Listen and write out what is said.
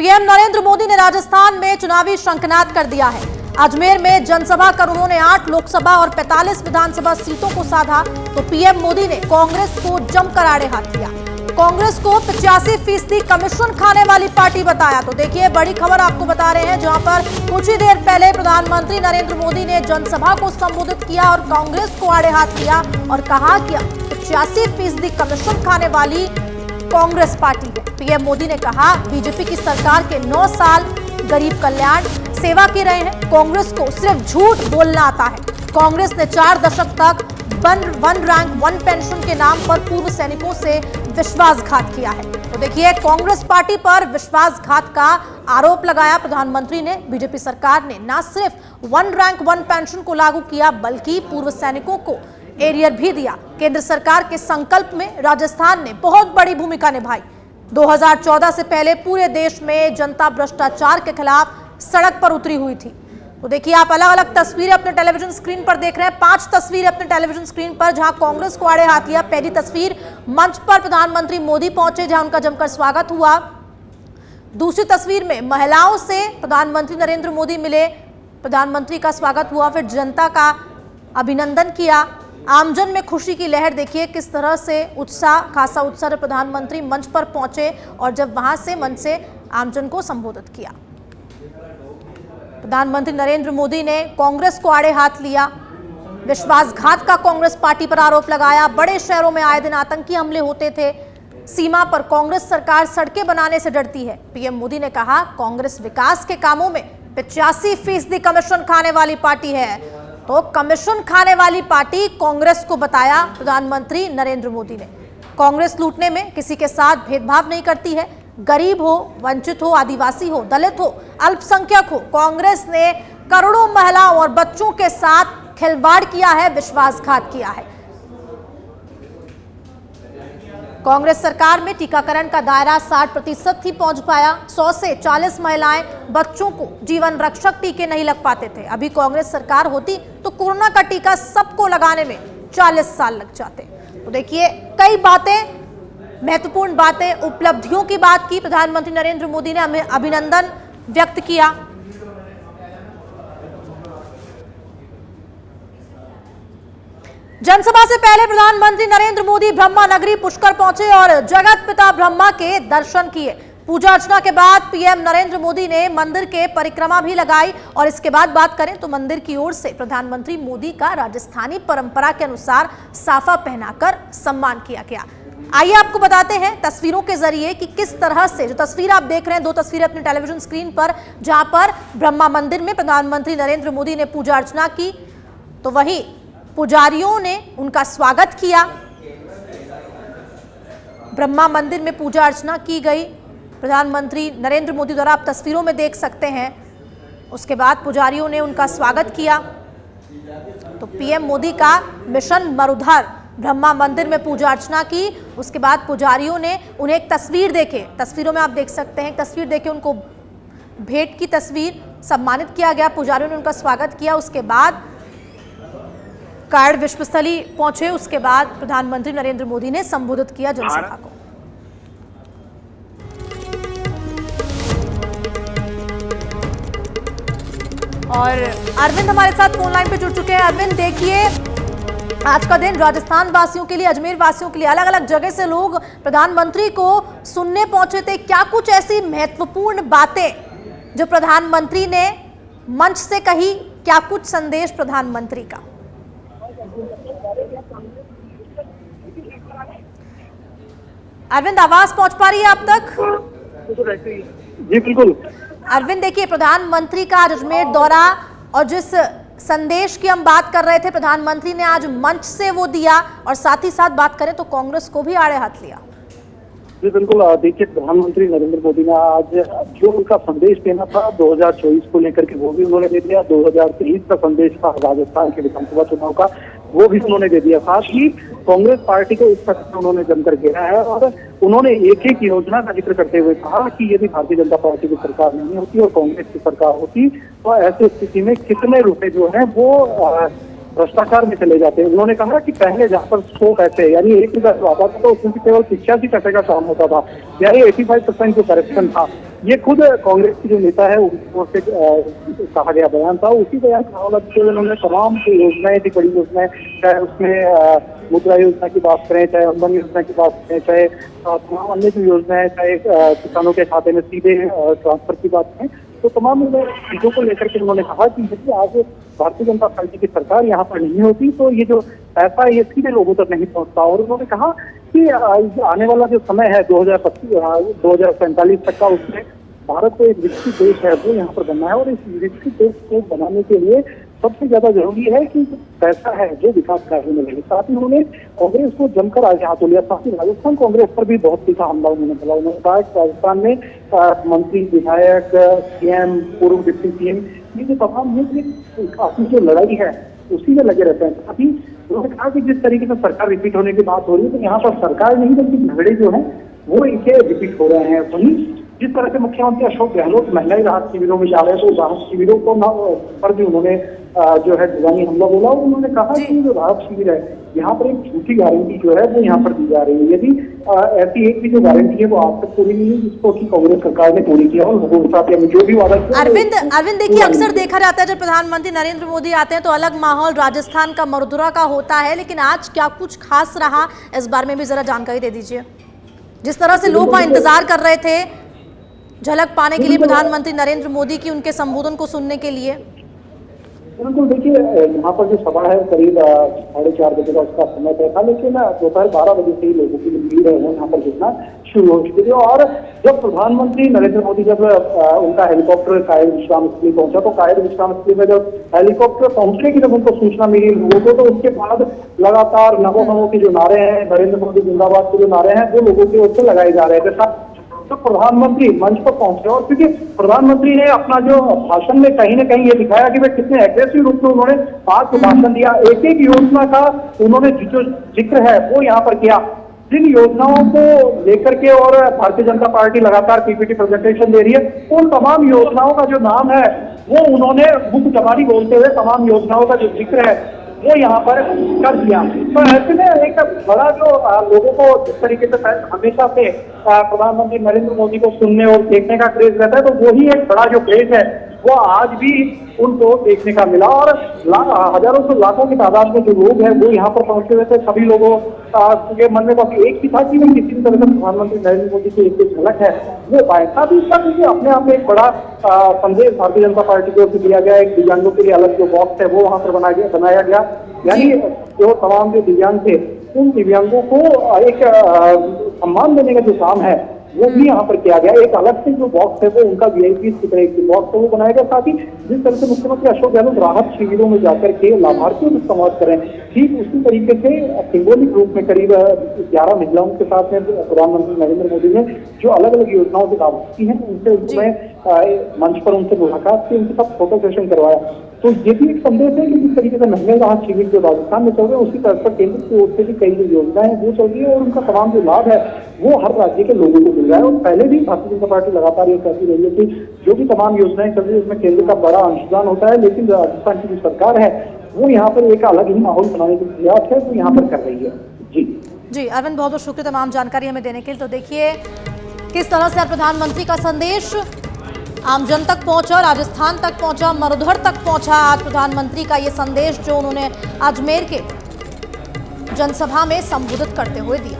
PM Narendra Modi ने राजस्थान में चुनावी शंखनाद कर दिया है। अजमेर में जनसभा कर उन्होंने 8 लोकसभा और 45 विधानसभा सीटों को साधा, तो पीएम मोदी ने कांग्रेस को जमकर आड़े हाथ लिया। कांग्रेस को 85% कमीशन खाने वाली पार्टी बताया। तो देखिए, बड़ी खबर आपको बता रहे हैं, जहां पर कुछ ही देर पहले प्रधानमंत्री नरेंद्र मोदी ने जनसभा को संबोधित किया और कांग्रेस को आड़े हाथ लिया और कहा कि 85% कमीशन खाने वाली कांग्रेस पार्टी है। पीएम मोदी ने कहा, बीजेपी की सरकार के 9 साल गरीब कल्याण सेवा के रहे हैं, कांग्रेस को सिर्फ झूठ बोलना आता है। कांग्रेस ने 4 दशक तक वन रैंक वन पेंशन के नाम पर पूर्व सैनिकों से विश्वासघात किया है। तो देखिए, कांग्रेस पार्टी पर विश्वासघात का आरोप लगाया प्रधानमंत्री ने। बीजेपी सरकार ने न सिर्फ वन रैंक वन पेंशन को लागू किया, बल्कि पूर्व सैनिकों को एरियर भी दिया। केंद्र सरकार के संकल्प में राजस्थान ने बहुत बड़ी भूमिका निभाई। 2014 से पहले पूरे देश में जनता भ्रष्टाचार के खिलाफ सड़क पर उतरी हुई थी। तो देखिए, आप अलग अलग तस्वीरें अपने टेलीविजन स्क्रीन पर देख रहे हैं। 5 तस्वीरें अपने टेलीविजन स्क्रीन पर, जहां कांग्रेस को आड़े हाथ लिया। पहली तस्वीर, मंच पर प्रधानमंत्री मोदी पहुंचे, जहां उनका जमकर स्वागत हुआ। दूसरी तस्वीर में महिलाओं से प्रधानमंत्री नरेंद्र मोदी मिले, प्रधानमंत्री का स्वागत हुआ, फिर जनता का अभिनंदन किया। आमजन में खुशी की लहर देखिए, किस तरह से खासा उत्साह प्रधानमंत्री मंच पर पहुंचे और जब वहां से मंच से आमजन को संबोधित किया। प्रधानमंत्री नरेंद्र मोदी ने कांग्रेस को आड़े हाथ लिया, विश्वासघात का कांग्रेस पार्टी पर आरोप लगाया। बड़े शहरों में आए दिन आतंकी हमले होते थे, सीमा पर कांग्रेस सरकार सड़कें बनाने से डरती है। पीएम मोदी ने कहा, कांग्रेस विकास के कामों में 85% कमीशन खाने वाली पार्टी है। तो कमीशन खाने वाली पार्टी कांग्रेस को बताया प्रधानमंत्री नरेंद्र मोदी ने। कांग्रेस लूटने में किसी के साथ भेदभाव नहीं करती है, गरीब हो, वंचित हो, आदिवासी हो, दलित हो, अल्पसंख्यक हो, कांग्रेस ने करोड़ों महिलाओं और बच्चों के साथ खिलवाड़ किया है, विश्वासघात किया है। कांग्रेस सरकार में टीकाकरण का दायरा 60% ही पहुंच पाया। 100 से 40 महिलाएं, बच्चों को जीवन रक्षक टीके नहीं लग पाते थे। अभी कांग्रेस सरकार होती तो कोरोना का टीका सबको लगाने में 40 साल लग जाते। तो देखिए, कई बातें, महत्वपूर्ण बातें, उपलब्धियों की बात की प्रधानमंत्री नरेंद्र मोदी ने, हमें अभिनंदन व्यक्त किया। जनसभा से पहले प्रधानमंत्री नरेंद्र मोदी ब्रह्मा नगरी पुष्कर पहुंचे और जगत पिता ब्रह्मा के दर्शन किए। पूजा अर्चना के बाद पीएम नरेंद्र मोदी ने मंदिर के परिक्रमा भी लगाई और इसके बाद बात करें तो मंदिर की ओर से प्रधानमंत्री मोदी का राजस्थानी परंपरा के अनुसार साफा पहनाकर सम्मान किया गया। आइए आपको बताते हैं तस्वीरों के जरिए कि किस तरह से, जो तस्वीर आप देख रहे हैं, 2 तस्वीरें अपने टेलीविजन स्क्रीन पर, जहां पर ब्रह्मा मंदिर में प्रधानमंत्री नरेंद्र मोदी ने पूजा अर्चना की, तो वहीं पुजारियों ने उनका स्वागत किया। ब्रह्मा मंदिर में पूजा अर्चना की गई प्रधानमंत्री नरेंद्र मोदी द्वारा, आप तस्वीरों में देख सकते हैं। उसके बाद पुजारियों ने उनका स्वागत किया। तो पीएम मोदी का मिशन मरुधर, ब्रह्मा मंदिर में पूजा अर्चना की। उसके बाद पुजारियों ने उन्हें एक तस्वीर देके, तस्वीरों में आप देख सकते हैं, तस्वीर देके उनको भेंट की तस्वीर सम्मानित किया गया। पुजारियों ने उनका स्वागत किया। उसके बाद कार्ड विश्वस्थली पहुंचे। उसके बाद प्रधानमंत्री नरेंद्र मोदी ने संबोधित किया जनसभा को। और अरविंद हमारे साथ फोन लाइन पे जुड़ चुके हैं। अरविंद, देखिए, आज का दिन राजस्थान वासियों के लिए, अजमेर वासियों के लिए, अलग अलग जगह से लोग प्रधानमंत्री को सुनने पहुंचे थे। क्या कुछ ऐसी महत्वपूर्ण बातें जो प्रधानमंत्री ने मंच से कही, क्या कुछ संदेश प्रधानमंत्री का? अरविंद, आवाज पहुंच पा रही है आप तक? जी बिल्कुल। अरविंद, देखिए, प्रधानमंत्री का आज अजमेर दौरा और जिस संदेश की हम बात कर रहे थे, प्रधानमंत्री ने आज मंच से वो दिया, और साथ ही साथ बात करें तो कांग्रेस को भी आड़े हाथ लिया। जी बिल्कुल। देखिए, प्रधानमंत्री नरेंद्र मोदी ने आज जो उनका संदेश देना था 2024 को लेकर के, वो भी उन्होंने दे दिया। 2023 का संदेश था राजस्थान के विधानसभा चुनाव का, वो भी उन्होंने दे दिया। साथ ही कांग्रेस पार्टी को इस तरह से उन्होंने जमकर घेरा है और उन्होंने एक एक योजना का जिक्र करते हुए कहा कि यदि भारतीय जनता पार्टी की सरकार नहीं होती और कांग्रेस की सरकार होती तो ऐसी स्थिति में कितने रुपए जो है वो भ्रष्टाचार में चले जाते हैं। उन्होंने कहा कि पहले जहाँ पर 100 पैसे यानी 1 रुपया जो आता था तो उसमें से केवल 85 का काम होता था, यानी 85% जो करप्शन था। ये खुद कांग्रेस की जो नेता है उनको से कहा गया बयान था। उसी बयान का हवाला देते हुए उन्होंने तमाम जो योजनाएं थी, बड़ी योजनाएं, चाहे उसमें मुद्रा योजना की बात करें, चाहे अम्बन योजना की बात करें, चाहे तमाम अन्य जो योजनाएं, चाहे किसानों के खाते में सीधे ट्रांसफर की बात करें, तो तमाम चीजों को लेकर के उन्होंने कहा कि यदि आज भारतीय जनता पार्टी की सरकार यहाँ पर नहीं होती तो ये जो पैसा है ये सीधे लोगों तक नहीं पहुंचता। और उन्होंने कहा कि आने वाला जो समय है 2045 तक का, उसमें भारत को एक विकसित देश है वो यहाँ पर बनना है। और इस विकसित देश को बनाने के लिए सबसे ज्यादा जरूरी है कि पैसा है जो विकास कार्य में लगे। साथ ही उन्होंने कांग्रेस को जमकर आगे हाथों लिया। साथ ही राजस्थान कांग्रेस पर भी बहुत तीखा हमला उन्होंने बोला। उन्होंने कहा कि राजस्थान में मंत्री, विधायक, सीएम, पूर्व डिप्टी सीएम, ये जो तमाम अपनी जो लड़ाई है उसी में लगे रहते हैं। साथ ही उन्होंने कहा कि जिस तरीके से सरकार रिपीट होने की बात हो रही है तो यहाँ पर सरकार नहीं बल्कि झगड़े जो है वो इनके रिपीट हो रहे हैं। वहीं जिस तरह से मुख्यमंत्री अशोक गहलोत महंगाई राहत शिविरों में जा रहे हैं तो राहत शिविरों को पर भी उन्होंने जो है दीवानी हमला बोला। और उन्होंने कहा कि जो राहत शिविर है यहाँ पर एक झूठी गारंटी जो है वो यहाँ पर दी जा रही है। यदि ऐसी एक भी जो गारंटी है वो आज तक पूरी नहीं हुई जिसको कि कांग्रेस सरकार ने पूरी किया और लोगों के साथ जो भी वादा किया। अरविंद देखिए, अक्सर देखा जाता है जब प्रधानमंत्री नरेंद्र मोदी आते हैं तो अलग माहौल राजस्थान का मरुधुरा का होता है, लेकिन आज क्या कुछ खास रहा, इस बारे में भी जरा जानकारी दे दीजिए। जिस तरह से लोग वहां इंतजार कर रहे थे झलक पाने के लिए प्रधानमंत्री नरेंद्र मोदी की, उनके संबोधन को सुनने के लिए। बिल्कुल, देखिए यहाँ पर जो सभा है करीब 4:30 बजे का उसका समय तय था, लेकिन दोपहर 12 बजे से ही लोगों की भीड़ है वो यहाँ पर जुटना शुरू हो चुकी थी। और जब प्रधानमंत्री नरेंद्र मोदी जब उनका हेलीकॉप्टर कायद विश्राम स्थली पहुंचा तो कायद विश्राम स्थली में जब हेलीकॉप्टर पहुंचने की जब उनको सूचना मिली लोगों को, तो उसके बाद लगातार नमो नमो के जो नारे हैं, नरेंद्र मोदी जिंदाबाद के जो नारे हैं वो लोगों की ओर से लगाए जा रहे थे। तो प्रधानमंत्री मंच पर पहुंचे और क्योंकि प्रधानमंत्री ने अपना जो भाषण में कहीं ना कहीं ये दिखाया कि वे कितने एग्रेसिव रूप में उन्होंने आज भाषण दिया। एक एक योजना का उन्होंने जो जिक्र है वो यहाँ पर किया। जिन योजनाओं को लेकर के और भारतीय जनता पार्टी लगातार पीपीटी प्रेजेंटेशन दे रही है, उन तमाम योजनाओं का जो नाम है वो उन्होंने मुख्य जबानी बोलते हुए तमाम योजनाओं का जो जिक्र है वो यहाँ पर कर दिया। तो ऐसे में एक बड़ा जो लोगों को जिस तरीके से हमेशा से प्रधानमंत्री नरेंद्र मोदी को सुनने और देखने का क्रेज रहता है, तो वही एक बड़ा जो क्रेज है वो आज भी उनको देखने का मिला। और हजारों से लाखों की तादाद में जो लोग हैं वो यहाँ पर पहुंचे हुए थे। सभी लोगों के मन में काफी एक ही था कि किसी भी तरह से प्रधानमंत्री नरेंद्र मोदी की एक झलक है वो पाए। साथ ही इसका देखिए अपने आप में एक बड़ा संदेश भारतीय जनता पार्टी की ओर से दिया गया। एक दिव्यांगों के लिए अलग जो बॉक्स है वो वहाँ पर बनाया गया, यानी जो तमाम जो दिव्यांग थे उन दिव्यांगों को एक सम्मान देने का जो काम है वो भी यहाँ पर किया गया। एक अलग से जो बॉक्स है वो उनका वीआईपी की तरह एक बॉक्स है वो बनाया गया। साथ ही जिस तरह से मुख्यमंत्री अशोक गहलोत राहत शिविरों में जाकर के लाभार्थियों से संवाद करें, ठीक उसी तरीके से सिंबॉलिक रूप में करीब 11 महिलाओं के साथ में प्रधानमंत्री नरेंद्र मोदी ने जो अलग अलग योजनाओं के लाभार्थी हैं उनसे मंच पर उनसे मुलाकात की, उनके साथ फोटो सेशन करवाया। तो ये भी एक संदेश है कि जिस तरीके से महंगाई राहत शिविर जो राजस्थान में चल रहे हैं उसी तरह पर केंद्र की ओर से भी कई जो योजनाएं हैं वो चल रही है और उनका तमाम जो लाभ है वो हर राज्य के लोगों को मिल रहा है। और पहले भी भारतीय जनता पार्टी लगातार ये कहती रही है कि जो भी तमाम योजनाएं चल रही है उसमें केंद्र का बड़ा अंशदान होता है, लेकिन राजस्थान की जो सरकार है वो यहाँ पर एक अलग ही माहौल बनाने की प्रयास है वो यहाँ पर कर रही है। जी अरविंद, बहुत बहुत शुक्रिया तमाम जानकारी हमें देने के लिए। तो देखिए किस तरह से प्रधानमंत्री का संदेश आमजन तक पहुंचा, राजस्थान तक पहुंचा, मरुधर तक पहुंचा। आज प्रधानमंत्री का ये संदेश जो उन्होंने अजमेर के जनसभा में संबोधित करते हुए दिया।